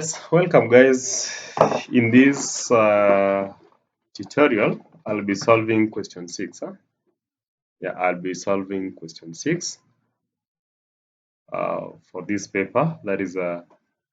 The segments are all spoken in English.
Yes, welcome guys. In this tutorial, I'll be solving question 6. Yeah, I'll be solving question 6 for this paper. That is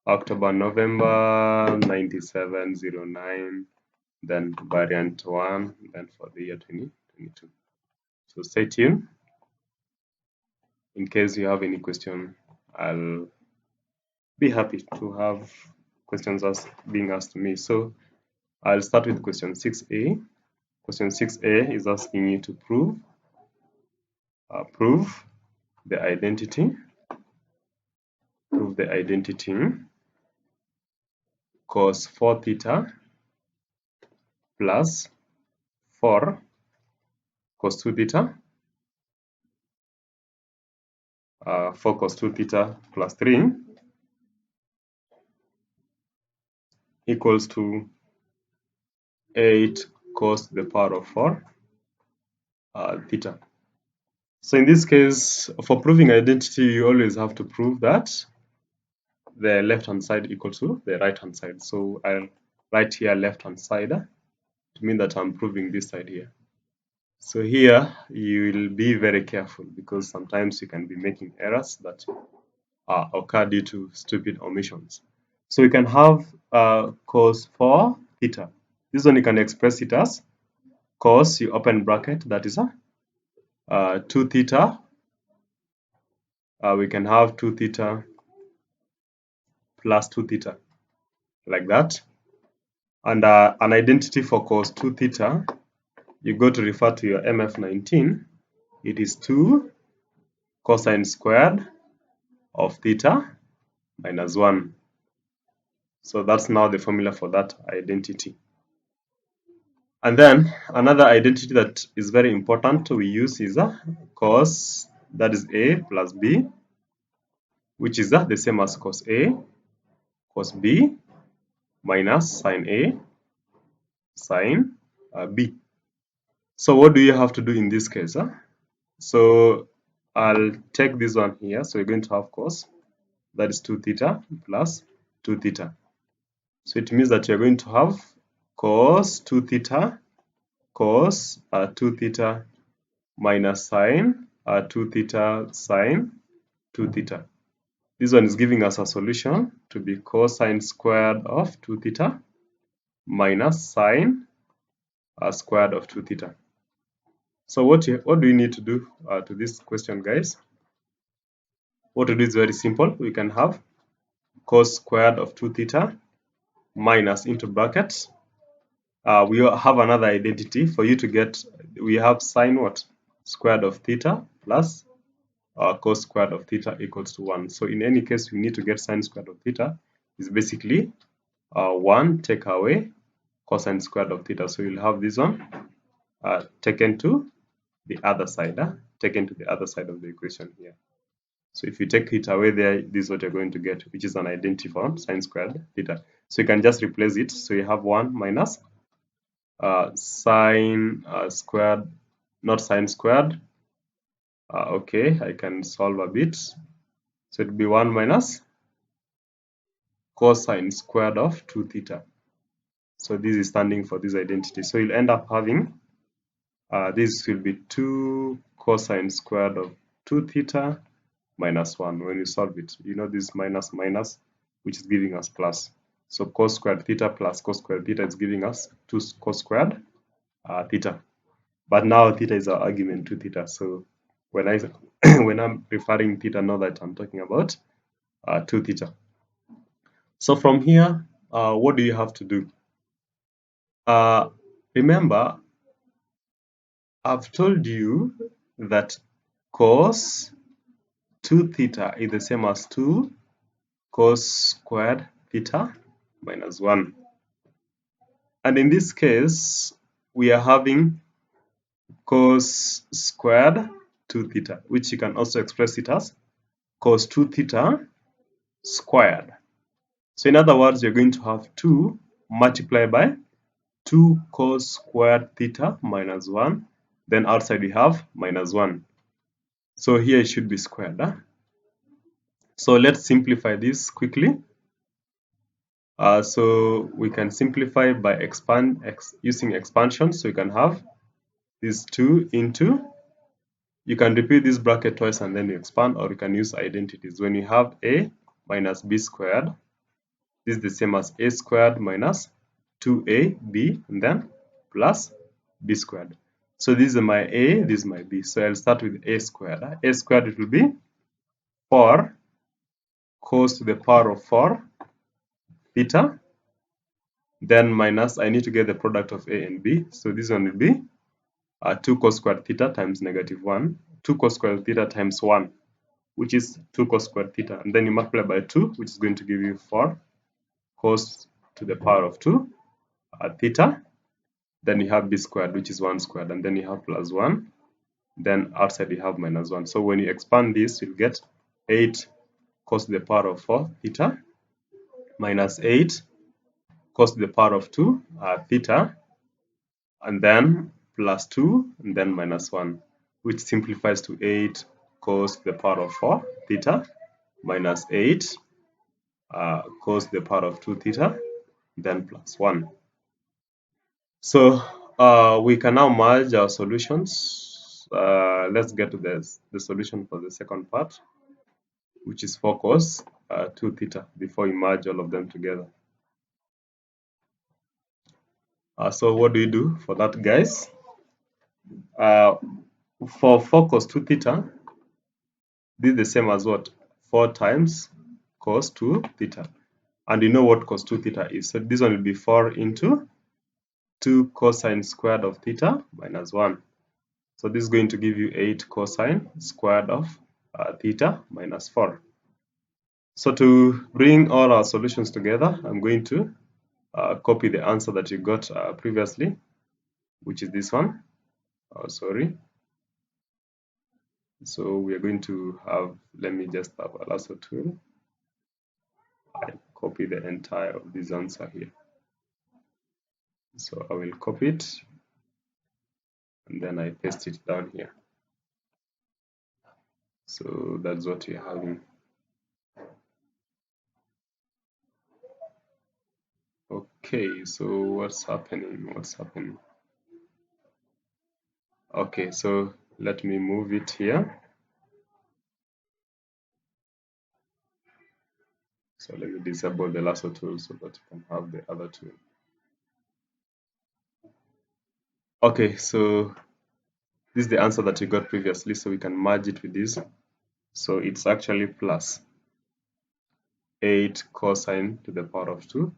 October, November 9709, then variant 1, then for the year 2022. So stay tuned. In case you have any question, I'll be happy to have questions being asked to me. So I'll start with question 6a. Question 6a is asking you to prove the identity. Prove the identity cos 4 theta plus 4 cos 2 theta, 4 cos 2 theta plus 3 equals to 8 cos the power of 4 theta. So in this case, for proving identity, you always have to prove that the left hand side equal to the right hand side. So I'll write here left hand side to mean that I'm proving this side here. So here you will be very careful because sometimes you can be making errors that occur due to stupid omissions. So you can have cos 4 theta. This one you can express it as cos, you open bracket, that is 2 theta. We can have 2 theta plus 2 theta, like that. And an identity for cos 2 theta, you go to refer to your MF19. It is 2 cosine squared of theta minus 1. So that's now the formula for that identity. And then another identity that is very important we use is cos, that is A plus B, which is the same as cos A, cos B minus sine A, sine B. So what do you have to do in this case? So I'll take this one here. So you're going to have cos, that is 2 theta plus 2 theta. So it means that you're going to have cos 2 theta cos 2 theta minus sine 2 theta sine 2 theta. This one is giving us a solution to be cosine squared of 2 theta minus sine squared of 2 theta. So what do you need to do to this question, guys? What to do is very simple. We can have cos squared of 2 theta minus into brackets. We have another identity for you to get. We have sine what? Squared of theta plus cos squared of theta equals to 1. So in any case, we need to get sine squared of theta is basically 1 take away cosine squared of theta. So you'll have this one taken to the other side, taken to the other side of the equation here. So if you take theta away there, this is what you're going to get, which is an identity for sine squared theta. So you can just replace it. So you have 1 minus sine squared, not sine squared. Okay, I can solve a bit. So it will be 1 minus cosine squared of 2 theta. So this is standing for this identity. So you'll end up having this will be 2 cosine squared of 2 theta minus 1. When you solve it, you know this minus minus, which is giving us plus. So cos squared theta plus cos squared theta is giving us 2 cos squared theta. But now theta is our argument, 2 theta. So when I'm referring theta, know that I'm talking about 2 theta. So from here, what do you have to do? Remember, I've told you that cos 2 theta is the same as 2 cos squared theta minus 1. And in this case, we are having cos squared 2 theta, which you can also express it as cos 2 theta squared. So in other words, you're going to have 2 multiplied by 2 cos squared theta minus 1. Then outside we have minus 1. So here it should be squared. So let's simplify this quickly. So we can simplify by using expansion. So you can have these 2 into, you can repeat this bracket twice and then you expand, or you can use identities. When you have a minus b squared, this is the same as a squared minus 2ab and then plus b squared. So this is my a, this is my b. So I'll start with a squared. A squared, it will be 4 cos to the power of 4 theta, then minus, I need to get the product of a and b. So this one will be 2 cos squared theta times negative 1, 2 cos squared theta times 1, which is 2 cos squared theta, and then you multiply by 2, which is going to give you 4 cos to the power of 2 theta. Then you have b squared, which is 1 squared, and then you have plus 1. Then outside you have minus 1. So when you expand this, you'll get 8 cos to the power of 4 theta minus 8 cos to the power of 2 theta, and then plus 2, and then minus 1, which simplifies to 8 cos to the power of 4 theta minus 8 cos to the power of 2 theta, then plus 1. So we can now merge our solutions. Let's get to the solution for the second part, which is 4 cos 2 theta, before we merge all of them together. So what do we do for that, guys? For 4 cos 2 theta, this is the same as what? 4 times cos 2 theta. And you know what cos 2 theta is. So this one will be 4 into 2 cosine squared of theta minus 1. So this is going to give you 8 cosine squared of theta minus 4. So to bring all our solutions together, I'm going to copy the answer that you got previously, which is this one. Sorry. So we are going to have, let me just have a lasso tool. I copy the entire of this answer here. So I will copy it and then I paste it down here. So that's what we're having. Okay, so what's happening? Okay, so let me move it here. So let me disable the lasso tool so that you can have the other tool. Okay, so this is the answer that you got previously, so we can merge it with this. So it's actually plus 8 cosine to the power of 2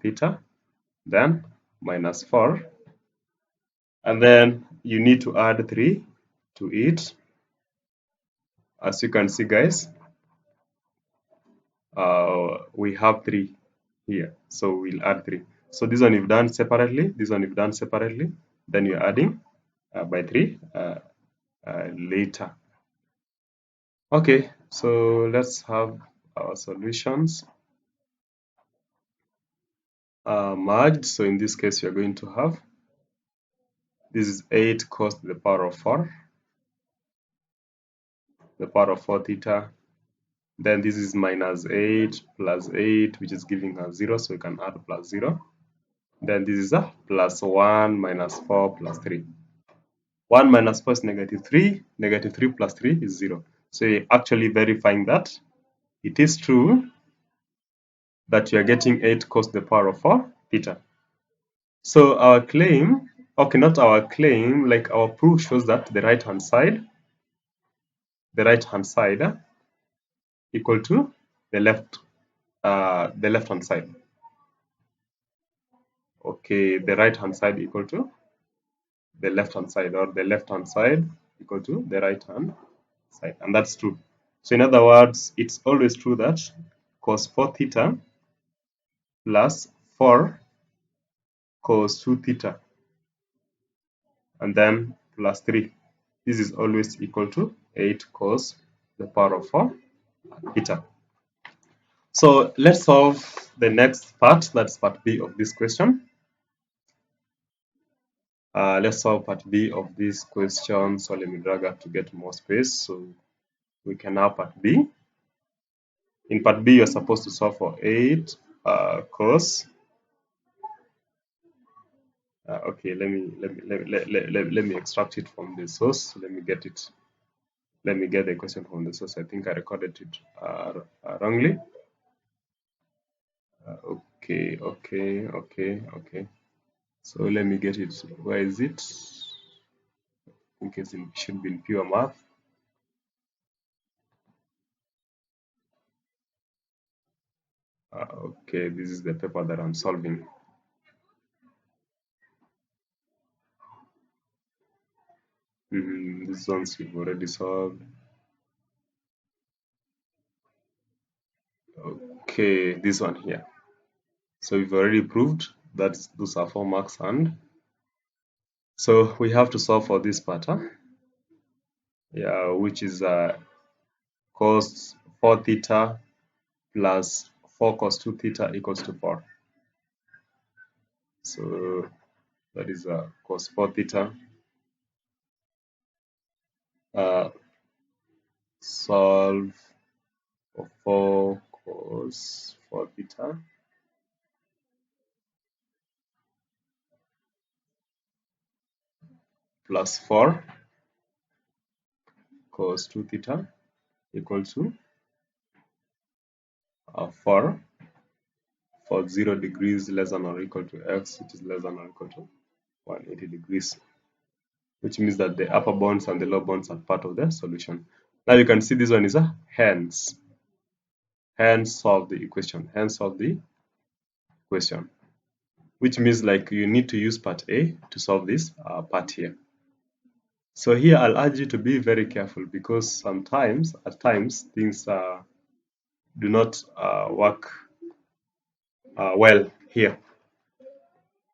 theta, then minus 4, and then you need to add 3 to it. As you can see, guys, we have 3 here, so we'll add 3. So this one you've done separately, this one you've done separately, then you're adding by 3 later. Okay, so let's have our solutions merged. So in this case, you're going to have, this is 8 cos to the power of 4, the power of 4 theta. Then this is minus 8 plus 8, which is giving us 0, so we can add plus 0. Then this is a plus 1 minus 4 plus 3. 1 minus 4 is negative 3. Negative 3 plus 3 is 0. So you're actually verifying that it is true that you are getting 8 cos to the power of 4 theta. So our claim, okay, not our claim, like our proof shows that the right hand side equal to the left hand side. Okay, the right hand side equal to the left hand side, or the left hand side equal to the right hand side, and that's true. So in other words, it's always true that cos 4 theta plus 4 cos 2 theta and then plus 3, this is always equal to 8 cos the power of 4 theta. So let's solve the next part, that's part B of this question. Let's solve part B of this question. So let me drag up to get more space so we can have part B. In part B, you're supposed to solve for 8 cos. Okay, let me extract it from the source. Let me get it. Let me get the question from the source. I think I recorded it wrongly. Okay. So let me get it. Where is it? In case it should be in pure math. Okay, this is the paper that I'm solving. These ones we've already solved. Okay, this one here. So we've already proved that those are 4 marks, and so we have to solve for this part, yeah, which is cos 4 theta plus 4 cos 2 theta equals to 4. So that is cos 4 theta. Solve for 4 cos 4 theta plus 4 cos 2 theta equal to 4 for 0 degrees less than or equal to x, it is less than or equal to 180 degrees, which means that the upper bounds and the lower bounds are part of the solution. Now you can see this one is a hence solve the equation, which means like you need to use part A to solve this part here. So here I'll urge you to be very careful, because at times things do not work well here.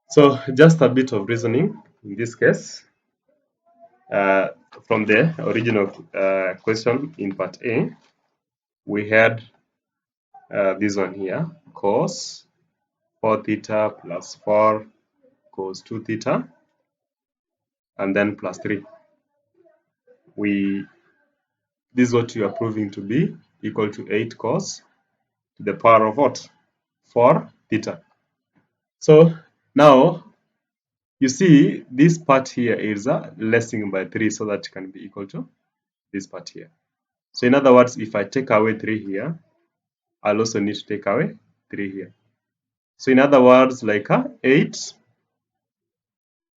So just a bit of reasoning in this case. From the original question in part A, we had this one here, cos 4 theta plus 4 cos 2 theta, and then plus 3. This is what you are proving to be equal to 8 cos to the power of what? 4 theta. So now you see this part here is lessing by 3, so that can be equal to this part here. So in other words, if I take away 3 here, I'll also need to take away 3 here. So in other words, like 8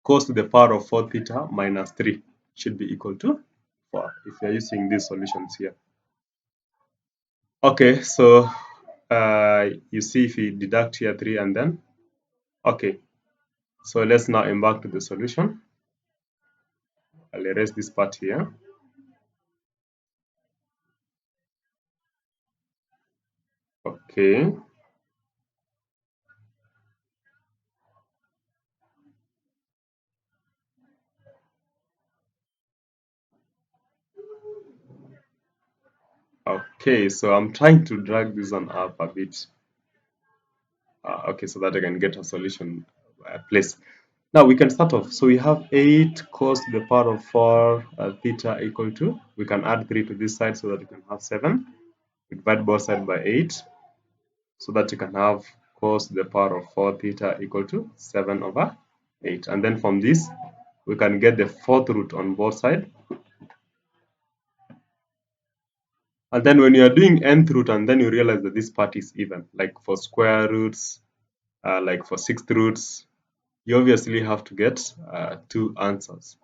cos to the power of 4 theta minus 3 should be equal to 4 if you're using these solutions here. Okay, so you see if we deduct here 3 and then, okay, so let's now embark to the solution. I'll erase this part here. Okay. Okay, so I'm trying to drag this one up a bit. Okay, so that I can get a solution place. Now we can start off. So we have 8 cos to the power of 4 theta equal to, we can add 3 to this side so that you can have 7. We divide both sides by 8 so that you can have cos to the power of 4 theta equal to 7 over 8. And then from this, we can get the fourth root on both sides. And then when you are doing nth root and then you realize that this part is even, like for square roots, like for sixth roots, you obviously have to get 2 answers.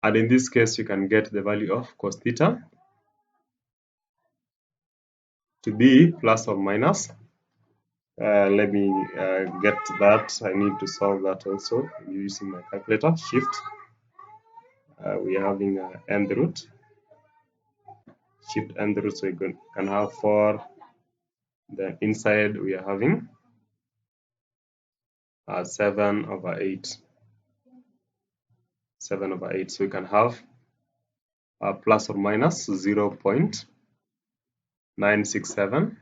And in this case, you can get the value of cos theta to be plus or minus. Let me get that. I need to solve that also using my calculator. Shift. We are having nth root. Shift nth root, so you can have 4. Then inside we are having 7 over 8. 7 over 8. So we can have plus or minus 0.967.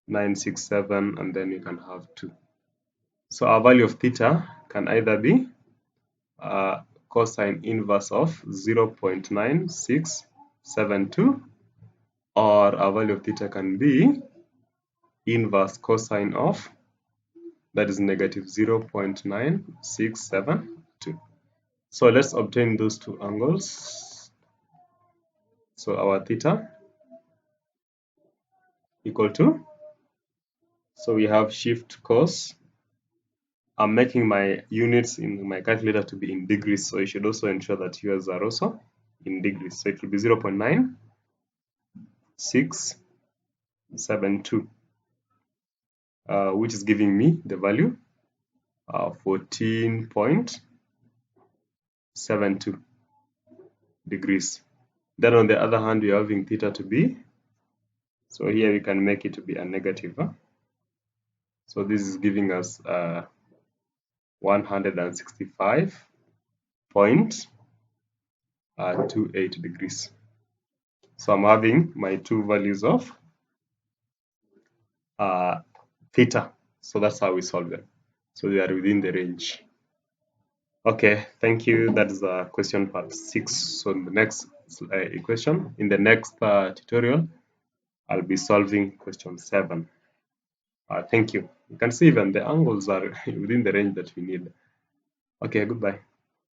967, and then you can have 2. So our value of theta can either be cosine inverse of 0.9672, or our value of theta can be inverse cosine of, that is negative 0.9672. So let's obtain those two angles. So our theta equal to, so we have shift cos. I'm making my units in my calculator to be in degrees, so you should also ensure that yours are also in degrees. So it will be 0.9672, which is giving me the value 14.72 degrees. Then on the other hand, we are having theta to be, so here we can make it to be a negative. So this is giving us 165.28 degrees. So I'm having my two values of theta. So that's how we solve them. So they are within the range. Okay, thank you. That is question part 6. So in the next equation, in the next tutorial, I'll be solving question 7. Thank you. You can see even the angles are within the range that we need. Okay, goodbye.